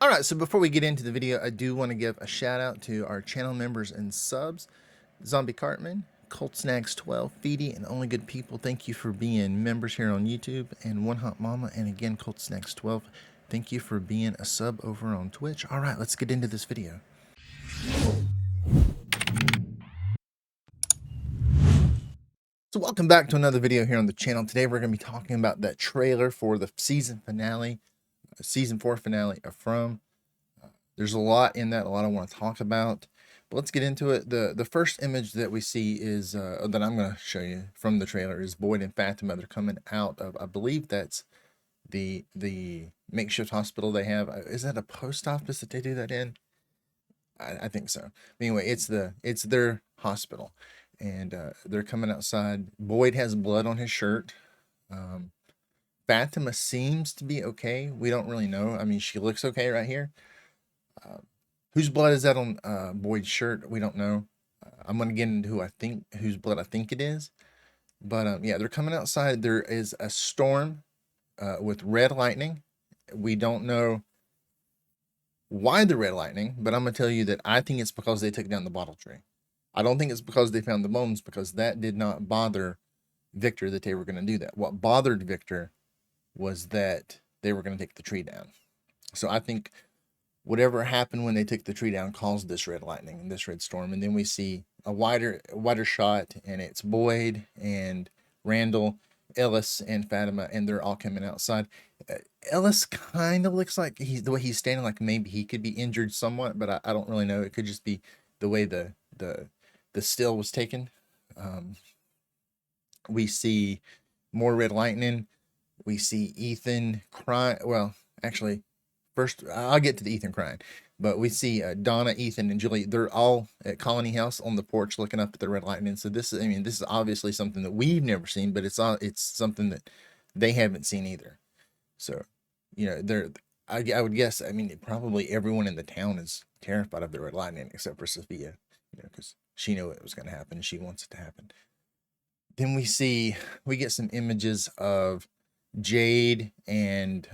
All right, so before we get into the video, I do want to give a shout out to our channel members and subs, Zombie Cartman, Colt Snags 12, Feedy, and Only Good People. Thank you for being members here on YouTube, and One Hot Mama, and again, Colt Snags 12. Thank you for being a sub over on Twitch. All right, let's get into this video. So welcome back to another video here on the channel. Today we're going to be talking about that trailer for the season finale, season 4 finale of From. There's a lot in that, a lot I want to talk about, but let's get into it. The first image that we see is that I'm going to show you from the trailer is Boyd and Fatima. They're coming out of, I believe that's the makeshift hospital they have. Is that a post office that they do that in? I think so. But anyway, it's their hospital, and they're coming outside. Boyd has blood on his shirt. Fatima seems to be okay. We don't really know. I mean, she looks okay right here. Whose blood is that on Boyd's shirt? We don't know. I'm gonna get into whose blood I think it is. But yeah, they're coming outside. There is a storm with red lightning. We don't know why the red lightning, but I'm gonna tell you that I think it's because they took down the bottle tree. I don't think it's because they found the bones, because that did not bother Victor that they were gonna do that. What bothered Victor was that they were gonna take the tree down. So I think whatever happened when they took the tree down caused this red lightning and this red storm. And then we see a wider shot, and it's Boyd and Randall, Ellis, and Fatima, and they're all coming outside. Ellis kind of looks like the way he's standing, like maybe he could be injured somewhat, but I don't really know. It could just be the way the still was taken. We see more red lightning. We see Ethan crying. Well, actually, first, I'll get to the Ethan crying, but we see Donna, Ethan, and Julie. They're all at Colony House on the porch looking up at the red lightning. So this is, I mean, this is obviously something that we've never seen, but it's something that they haven't seen either. So, I would guess, I mean, probably everyone in the town is terrified of the red lightning except for Sophia, because she knew it was going to happen and she wants it to happen. Then we get some images of Jade and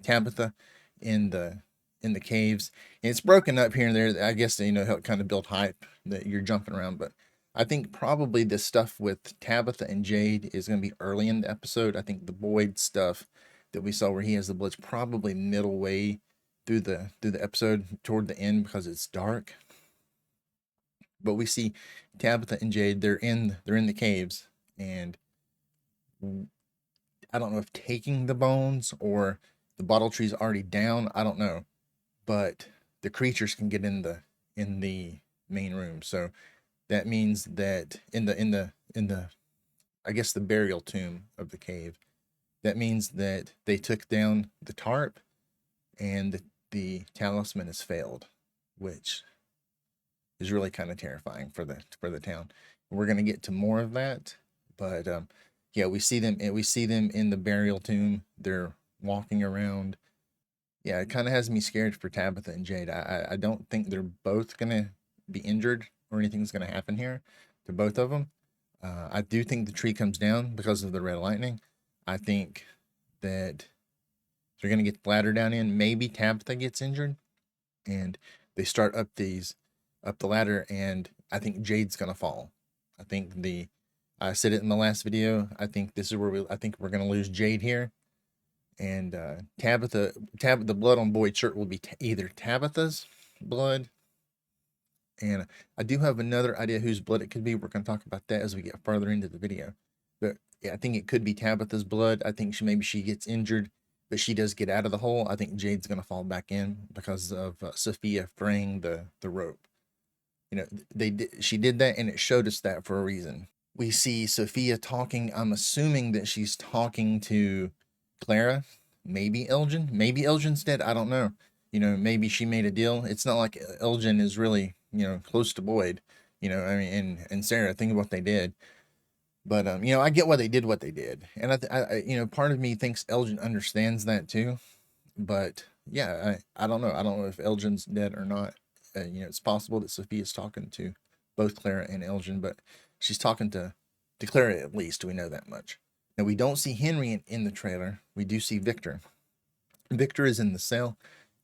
Tabitha in the caves, and it's broken up here and there. I guess help kind of build hype that you're jumping around, but I think probably the stuff with Tabitha and Jade is going to be early in the episode. I think the Boyd stuff that we saw where he has the blitz probably middle way through the episode toward the end, because it's dark. But we see Tabitha and Jade, they're in the caves, and I don't know if taking the bones or the bottle tree's already down. I don't know, but the creatures can get in the main room. So that means that in the I guess the burial tomb of the cave, that means that they took down the tarp, and the talisman has failed, which is really kind of terrifying for the town. We're gonna get to more of that, but yeah, we see them in the burial tomb. They're walking around. Yeah, it kind of has me scared for Tabitha and Jade. I don't think they're both gonna be injured or anything's gonna happen here to both of them. I do think the tree comes down because of the red lightning. I think that they're gonna get the ladder down in. Maybe Tabitha gets injured, and they start up the ladder, and I think Jade's gonna fall. I said it in the last video. I think this is where I think we're gonna lose Jade here, and Tabitha, the blood on Boyd's shirt will be either Tabitha's blood, and I do have another idea whose blood it could be. We're gonna talk about that as we get further into the video, but yeah, I think it could be Tabitha's blood. I think maybe she gets injured, but she does get out of the hole. I think Jade's gonna fall back in because of Sophia fraying the rope. She did that, and it showed us that for a reason. We see Sophia talking. I'm assuming that she's talking to Clara, maybe Elgin. Maybe Elgin's dead. I don't know. Maybe she made a deal. It's not like Elgin is really, close to Boyd. I mean, and Sarah, think of what they did. But I get why they did what they did, and part of me thinks Elgin understands that too. But yeah, I don't know. I don't know if Elgin's dead or not. It's possible that Sophia's talking to both Clara and Elgin, but she's talking to Clara at least. We know that much. Now, we don't see Henry in the trailer. We do see Victor. Victor is in the cell,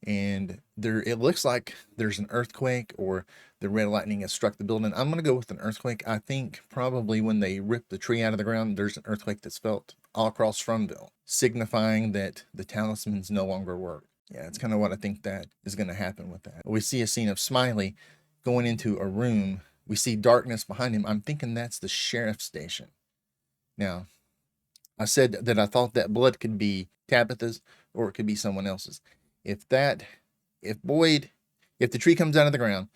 and it looks like there's an earthquake, or the red lightning has struck the building. I'm going to go with an earthquake. I think probably when they rip the tree out of the ground, there's an earthquake that's felt all across Fromville, signifying that the talismans no longer work. Yeah, it's kind of what I think that is going to happen with that. We see a scene of Smiley going into a room. We see darkness behind him. I'm thinking that's the sheriff's station. Now, I said that I thought that blood could be Tabitha's or it could be someone else's. If the tree comes out of the ground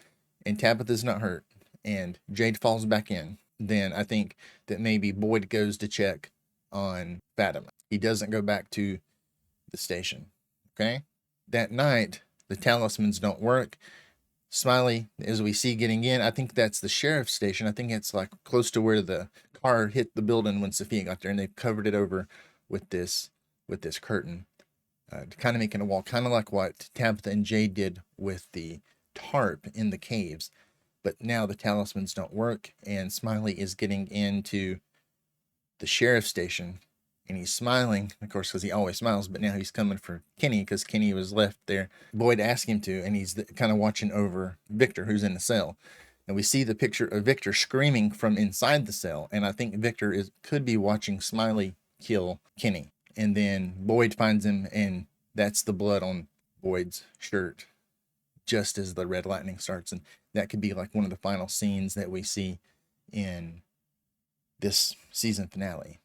and Tabitha's not hurt and Jade falls back in, then I think that maybe Boyd goes to check on Fatima. He doesn't go back to the station. Okay? That night, the talismans don't work. Smiley, as we see getting in, I think that's the sheriff's station. I think it's like close to where the car hit the building when Sophia got there, and they've covered it over with this curtain, kind of making a wall, kind of like what Tabitha and Jade did with the tarp in the caves. But now the talismans don't work, and Smiley is getting into the sheriff's station, and he's smiling, of course, because he always smiles, but now he's coming for Kenny because Kenny was left there. Boyd asked him to, and he's kind of watching over Victor, who's in the cell. And we see the picture of Victor screaming from inside the cell, and I think Victor could be watching Smiley kill Kenny. And then Boyd finds him, and that's the blood on Boyd's shirt, just as the red lightning starts. And that could be like one of the final scenes that we see in this season finale.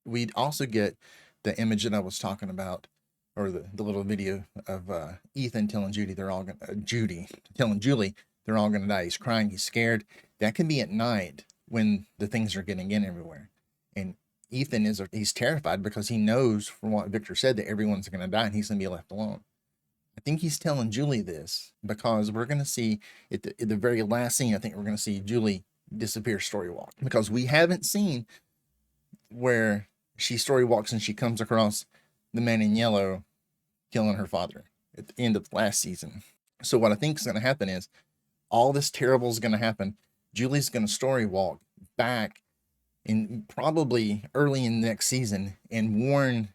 We'd also get the image that I was talking about, or the little video of Ethan telling Judy they're all gonna Judy telling Julie they're all gonna die. He's crying, he's scared. That can be at night when the things are getting in everywhere. And Ethan he's terrified because he knows from what Victor said that everyone's gonna die and he's gonna be left alone. I think he's telling Julie this because we're gonna see at the very last scene, I think we're gonna see Julie disappear story walk, because we haven't seen where she story walks and she comes across the man in yellow killing her father at the end of last season. So what I think is going to happen is all this terrible is going to happen. Julie's going to story walk back in probably early in the next season and warn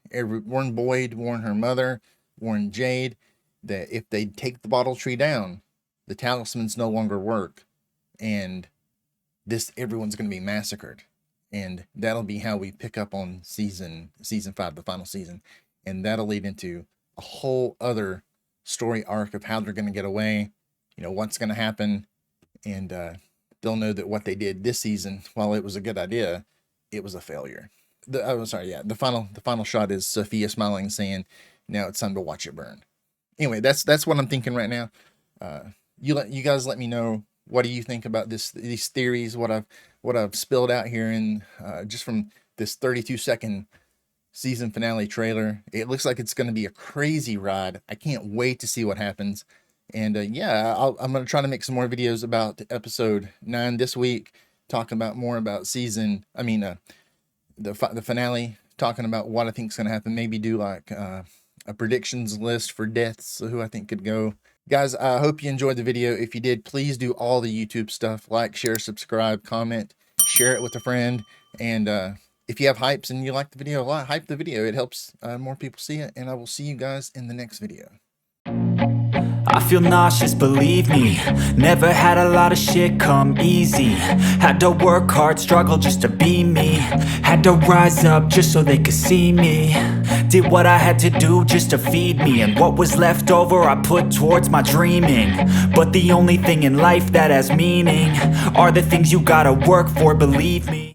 Boyd, warn her mother, warn Jade that if they take the bottle tree down, the talismans no longer work, and everyone's going to be massacred. And that'll be how we pick up on season 5, the final season. And that'll lead into a whole other story arc of how they're going to get away, what's going to happen. And they'll know that what they did this season, while it was a good idea, it was a failure. The final shot is Sophia smiling, saying, "Now it's time to watch it burn." Anyway, that's what I'm thinking right now. You guys let me know, what do you think about these theories, what I've spilled out here in just from this 32-second season finale trailer. It looks like it's going to be a crazy ride. I can't wait to see what happens. And I'm going to try to make some more videos about episode 9 this week, talking about more about the finale, talking about what I think is going to happen. Maybe do like a predictions list for deaths, who I think could go. Guys, I hope you enjoyed the video. If you did, please do all the YouTube stuff. Like, share, subscribe, comment, share it with a friend. And if you have hypes and you like the video a lot, hype the video. It helps more people see it. And I will see you guys in the next video. I feel nauseous, believe me. Never had a lot of shit come easy. Had to work hard, struggle just to be me. Had to rise up just so they could see me. Did what I had to do just to feed me. And what was left over I put towards my dreaming. But the only thing in life that has meaning are the things you gotta work for, believe me.